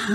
Hey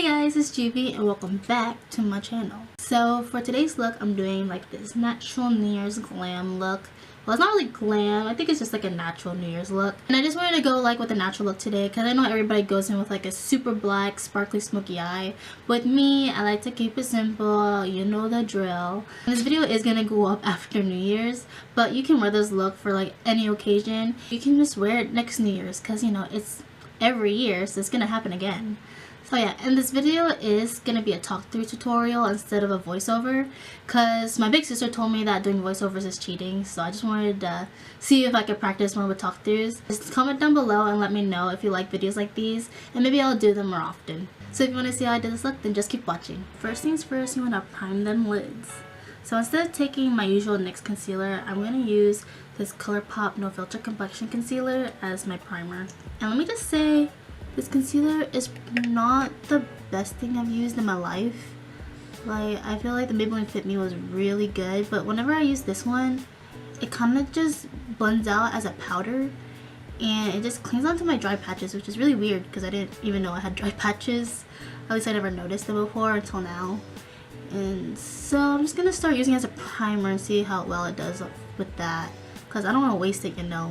guys, it's Juvie and welcome back to my channel. So for today's look, I'm doing like this natural New Year's glam look. Well, it's not really glam, I think it's just like a natural New Year's look. And I just wanted to go like with a natural look today because I know everybody goes in with like a super black, sparkly, smoky eye. With me, I like to keep it simple, you know the drill. And this video is gonna go up after New Year's, but you can wear this look for like any occasion. You can just wear it next New Year's because you know, it's every year, so it's gonna happen again. So yeah, and this video is gonna be a talk-through tutorial instead of a voiceover because my big sister told me that doing voiceovers is cheating, so I just wanted to see if I could practice more with talk-throughs. Just comment down below and let me know if you like videos like these, and maybe I'll do them more often. So if you want to see how I did this look, then just keep watching. First things first, you want to prime them lids. So instead of taking my usual NYX concealer, I'm going to use this Colourpop No Filter Complexion Concealer as my primer. And let me just say, this concealer is not the best thing I've used in my life. Like, I feel like the Maybelline Fit Me was really good, but whenever I use this one, it kind of just blends out as a powder, and it just clings onto my dry patches, which is really weird because I didn't even know I had dry patches. At least I never noticed them before until now. And so I'm just gonna start using it as a primer and see how well it does with that, because I don't want to waste it, you know.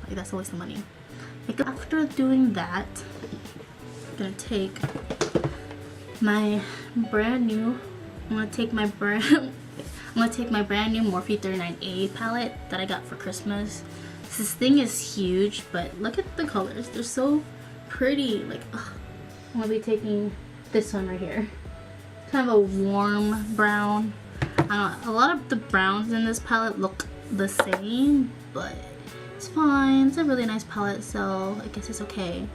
Like, that's a waste of money. After doing that, I'm gonna take my brand new brand new Morphe 39A palette that I got for Christmas. This thing is huge, but look at the colors, they're so pretty. Like, ugh. I'm gonna be taking this one right here, kind of a warm brown. I don't know, a lot of the browns in this palette look the same, but it's fine. It's a really nice palette, so I guess it's okay.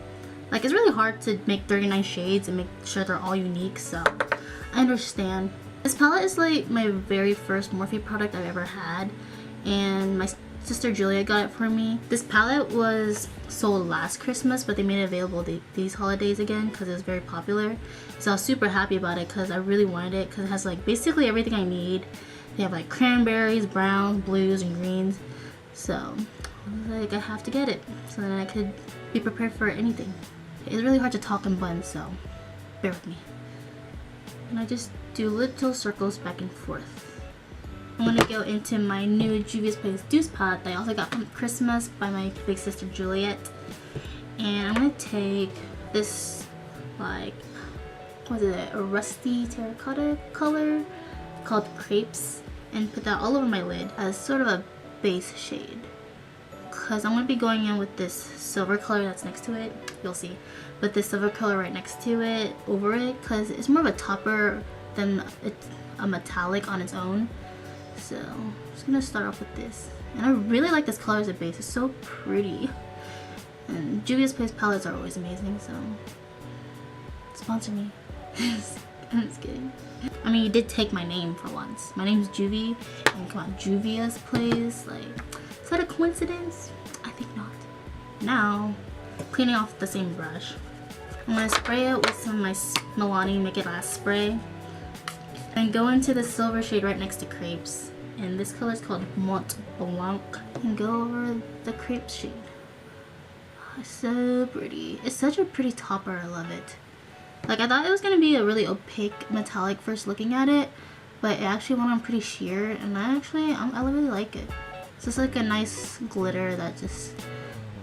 Like, it's really hard to make 39 shades and make sure they're all unique, so I understand. This palette is like my very first Morphe product I've ever had, and my sister Julia got it for me. This palette was sold last Christmas, but they made it available these holidays again because it was very popular. So I was super happy about it because I really wanted it because it has like basically everything I need. They have like cranberries, browns, blues, and greens. So like, I have to get it so that I could be prepared for anything. It's really hard to talk in buns, so bear with me. And I just do little circles back and forth. I'm gonna go into my new Juvias Place Douce Palette that I also got from Christmas by my big sister Juliet. And I'm gonna take this, like, what is it, a rusty terracotta color called Crepes, and put that all over my lid as sort of a base shade. Because I'm going to be going in with this silver color that's next to it, you'll see, but this silver color right next to it, over it, because it's more of a topper than it's a metallic on its own. So I'm just going to start off with this, and I really like this color as a base. It's so pretty, and Juvias Place palettes are always amazing, so sponsor me. I'm just kidding. I mean, you did take my name for once. My name's Juvie, and come on, Juvias Place, like, is that a coincidence? I think not. Now, cleaning off the same brush, I'm going to spray it with some of my Milani Make It Last spray. And go into the silver shade right next to Crepes. And this color is called Mont Blanc. And go over the Crepes shade. Oh, it's so pretty. It's such a pretty topper, I love it. Like, I thought it was going to be a really opaque metallic first looking at it, but it actually went on pretty sheer, and I really like it. It's just like a nice glitter that just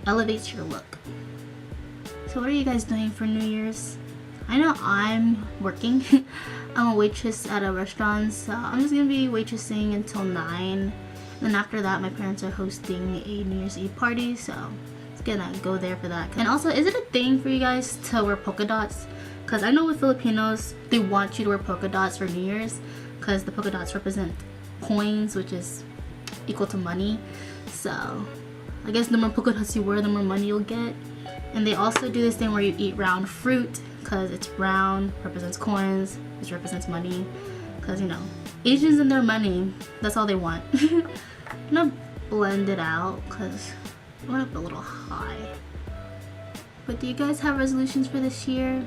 elevates your look. So what are you guys doing for New Year's? I know I'm working. I'm a waitress at a restaurant, so I'm just gonna be waitressing until 9. Then after that, my parents are hosting a New Year's Eve party, so I'm just gonna go there for that. And also, is it a thing for you guys to wear polka dots? Because I know with Filipinos, they want you to wear polka dots for New Year's because the polka dots represent coins, which is equal to money. So I guess the more polka dots you wear, the more money you'll get. And they also do this thing where you eat round fruit because it's round, represents coins, which represents money. Because, you know, Asians and their money, that's all they want. I'm gonna blend it out because I went up a little high. But do you guys have resolutions for this year?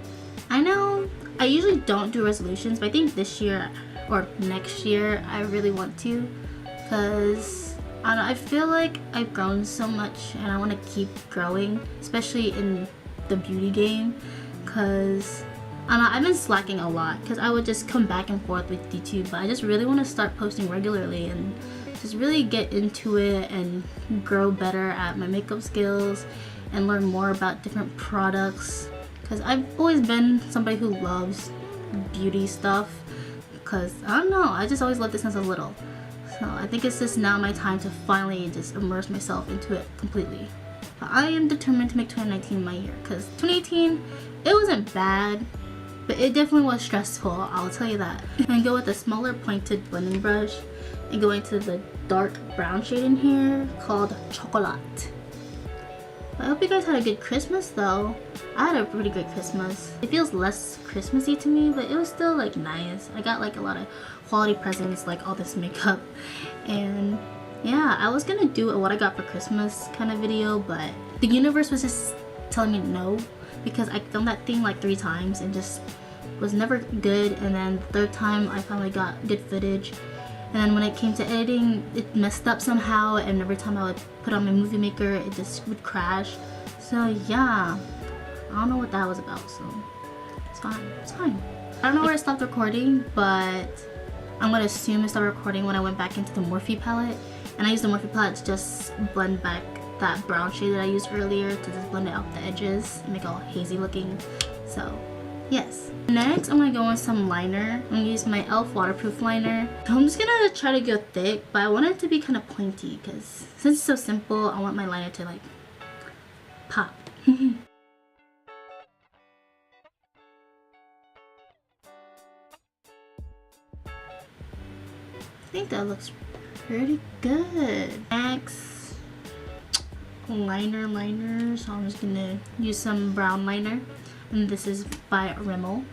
I know I usually don't do resolutions, but I think this year or next year I really want to, because I don't know, I feel like I've grown so much and I want to keep growing, especially in the beauty game, because I don't know, I've been slacking a lot because I would just come back and forth with YouTube, but I just really want to start posting regularly and just really get into it and grow better at my makeup skills and learn more about different products, because I've always been somebody who loves beauty stuff, because I don't know, I just always loved it since I was little. So I think it's just now my time to finally just immerse myself into it completely. But I am determined to make 2019 my year, because 2018, it wasn't bad, but it definitely was stressful, I'll tell you that. And go with a smaller pointed blending brush and go into the dark brown shade in here called Chocolate. I hope you guys had a good Christmas though. I had a pretty good Christmas. It feels less Christmassy to me, but it was still like nice. I got like a lot of quality presents, like all this makeup. And yeah, I was gonna do a what I got for Christmas kind of video, but the universe was just telling me no, because I filmed that thing like 3 times and just was never good. And then the 3rd time I finally got good footage. And then when it came to editing, it messed up somehow, and every time I would put on my movie maker, it just would crash. So yeah, I don't know what that was about, so it's fine, it's fine. I don't know where I stopped recording, but I'm gonna assume I started recording when I went back into the Morphe palette. And I used the Morphe palette to just blend back that brown shade that I used earlier, to just blend it out the edges and make it all hazy looking. So yes. Next, I'm gonna go on some liner. I'm gonna use my e.l.f. waterproof liner. I'm just gonna try to go thick, but I want it to be kind of pointy, because since it's so simple, I want my liner to like pop. I think that looks pretty good. Next, liner. So I'm just gonna use some brown liner. And this is by Rimmel.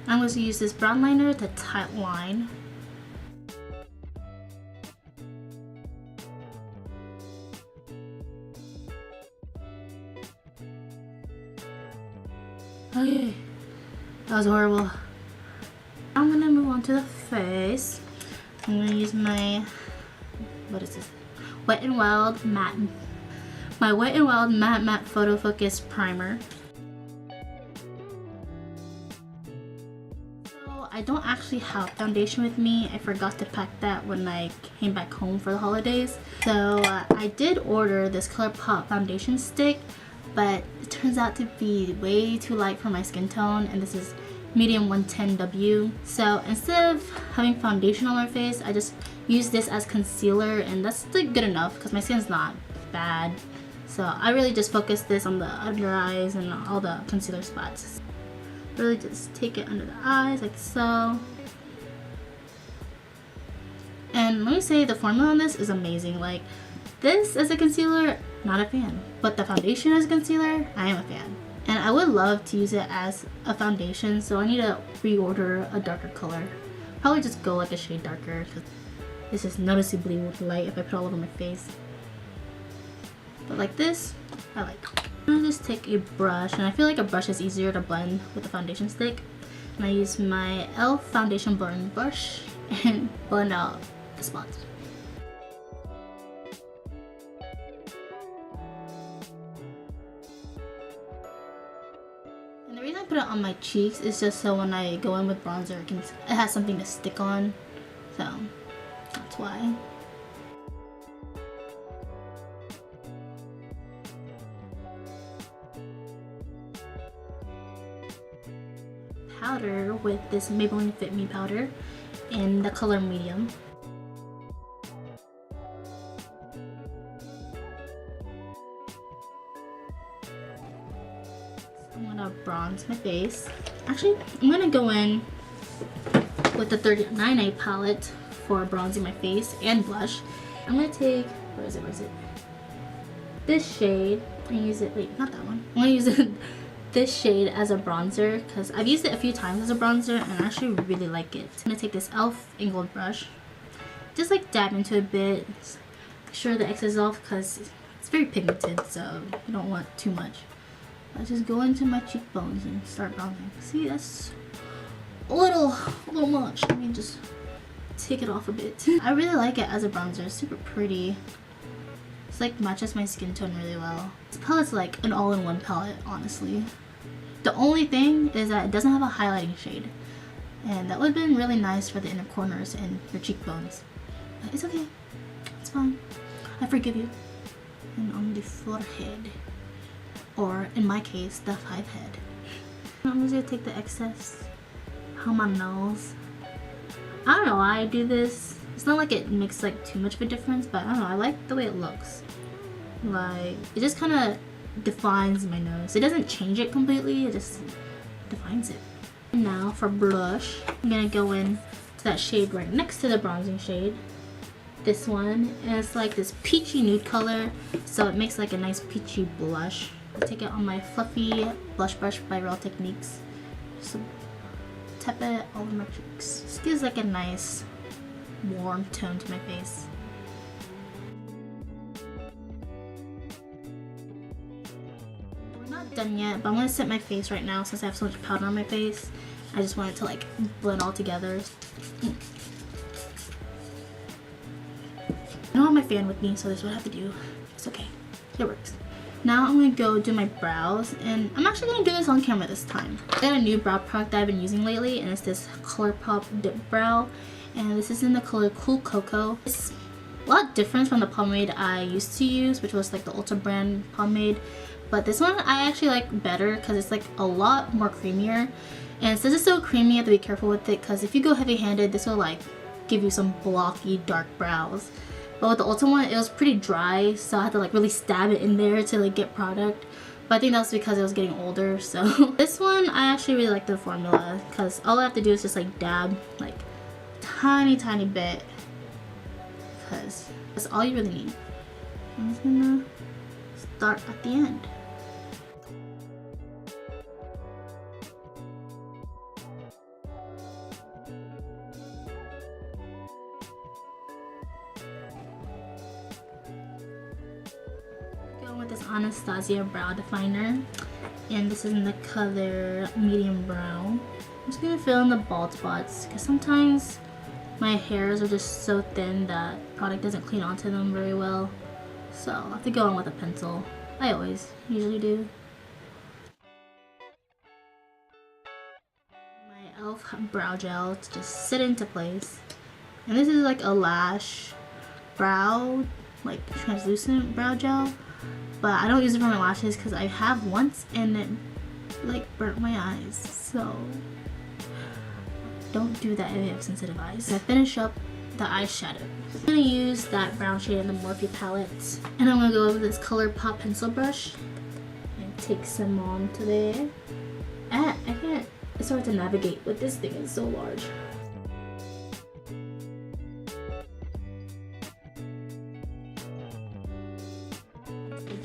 I'm going to use this brown liner to tight line. Okay, that was horrible. I'm going to move on to the face. I'm going to use my, what is this? Wet n Wild matte. My Wet n Wild matte photo focus primer. I don't actually have foundation with me. I forgot to pack that when I came back home for the holidays. So I did order this Colourpop foundation stick, but it turns out to be way too light for my skin tone, and this is medium 110W. So instead of having foundation on my face, I just use this as concealer, and that's like good enough because my skin's not bad. So I really just focus this on the under eyes and all the concealer spots. Really just take it under the eyes like so. And let me say, the formula on this is amazing. Like, this as a concealer, not a fan, but the foundation as a concealer, I am a fan. And I would love to use it as a foundation, so I need to reorder a darker color. Probably just go like a shade darker, because this is noticeably light if I put it all over my face. But like this, I like. I'm gonna just take a brush, and I feel like a brush is easier to blend with the foundation stick. And I use my e.l.f. foundation blending brush and blend out the spots. And the reason I put it on my cheeks is just so when I go in with bronzer, it has something to stick on. So that's why. Powder with this Maybelline Fit Me powder in the color medium. So I'm gonna bronze my face. Actually, I'm gonna go in with the 39A palette for bronzing my face and blush. I'm gonna take, where is it? This shade and use it, wait, not that one. I'm gonna use it this shade as a bronzer because I've used it a few times as a bronzer and I actually really like it. I'm gonna take this e.l.f. angled brush, just like dab into a bit, make sure the excess is off because it's very pigmented, so you don't want too much. I just go into my cheekbones and start bronzing. See, that's a little much. Let me just take it off a bit. I really like it as a bronzer. It's super pretty. It's like matches my skin tone really well. This palette's like an all-in-one palette, honestly. The only thing is that it doesn't have a highlighting shade, and that would have been really nice for the inner corners and your cheekbones. But it's okay. It's fine. I forgive you. And on the forehead, or in my case, the 5 head. I'm just gonna take the excess on my nose. I don't know why I do this. It's not like it makes like too much of a difference, but I don't know, I like the way it looks. Like, it just kind of defines my nose. It doesn't change it completely, it just defines it. And now for blush, I'm gonna go in to that shade right next to the bronzing shade. This one, and it's like this peachy nude color, so it makes like a nice peachy blush. I'll take it on my fluffy blush brush by Real Techniques. Just tap it all over my cheeks. This gives like a nice warm tone to my face. We're not done yet, but I'm gonna set my face right now since I have so much powder on my face. I just want it to like blend all together. I don't have my fan with me, so this is what I have to do. It's okay. It works. Now I'm gonna go do my brows, and I'm actually gonna do this on camera this time. I got a new brow product that I've been using lately, and it's this Colourpop Dip Brow, and this is in the color Cool Cocoa. It's a lot different from the pomade I used to use, which was like the Ulta brand pomade, but this one I actually like better because it's like a lot more creamier. And since it's so creamy, you have to be careful with it because if you go heavy-handed, this will like give you some blocky dark brows. But with the Ulta one, it was pretty dry, so I had to like really stab it in there to like get product. But I think that's because it was getting older. So this one, I actually really like the formula because all I have to do is just like dab like tiny bit, because that's all you really need. I'm just gonna start at the end. With this Anastasia brow definer, and this is in the color medium brown. I'm just gonna fill in the bald spots because sometimes my hairs are just so thin that product doesn't clean onto them very well, so I'll have to go on with a pencil. I usually do. My e.l.f. brow gel to just sit into place, and this is like a lash brow, like translucent brow gel. But I don't use it for my lashes because I have once and it like burnt my eyes, so don't do that if you have sensitive eyes. So I finish up the eyeshadow. I'm gonna use that brown shade in the Morphe palette, and I'm gonna go over this Colourpop pencil brush and take some on to there. I can't, it's hard to navigate with this thing, it's so large.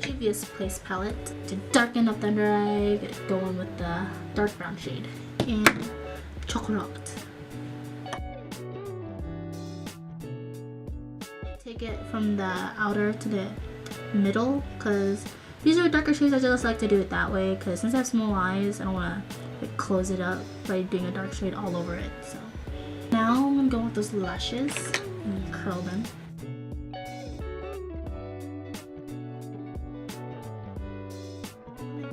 Juvias Place palette to darken up the under eye, go on with the dark brown shade and chocolate. Take it from the outer to the middle because these are darker shades. I just like to do it that way because since I have small eyes, I don't want to like close it up by doing a dark shade all over it. So now I'm gonna go with those lashes and curl them.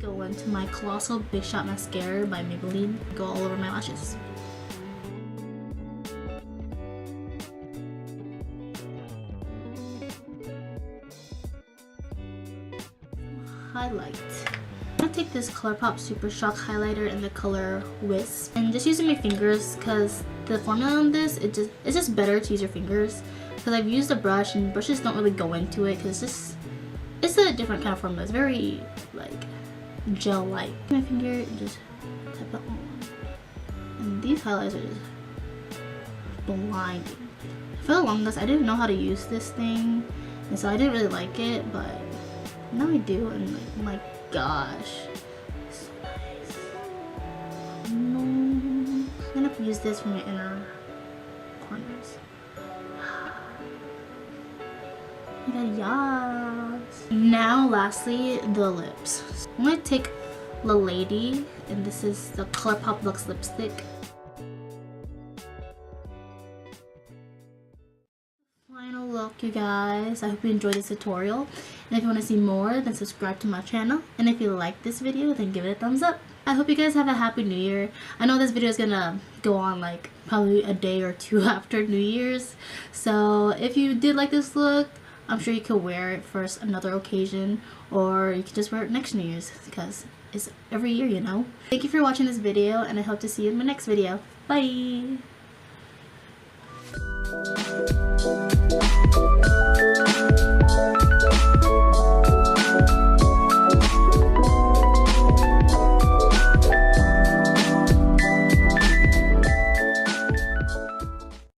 Go into my Colossal Big Shot Mascara by Maybelline. Go all over my lashes. Highlight. I'm gonna take this Colourpop Super Shock highlighter in the color Wisp and just using my fingers because the formula on this, it's just better to use your fingers because I've used a brush and brushes don't really go into it because it's a different kind of formula. It's very like gel-like. My finger and just tap it on. And these highlighters are just blinding. For the longest, I didn't know how to use this thing, and so I didn't really like it, but now I do, and like, oh my gosh, it's so nice. I'm gonna use this for my inner corners. Oh my god, yes. Now, lastly, the lips. I'm gonna take La Lady, and this is the Colourpop Lux Lipstick. luck, you guys. I hope you enjoyed this tutorial. And if you want to see more, then subscribe to my channel. And if you like this video, then give it a thumbs up. I hope you guys have a happy new year. I know this video is gonna go on like probably a day or two after New Year's. So if you did like this look, I'm sure you could wear it for another occasion, or you could just wear it next New Year's because it's every year, you know. Thank you for watching this video, and I hope to see you in my next video. Bye!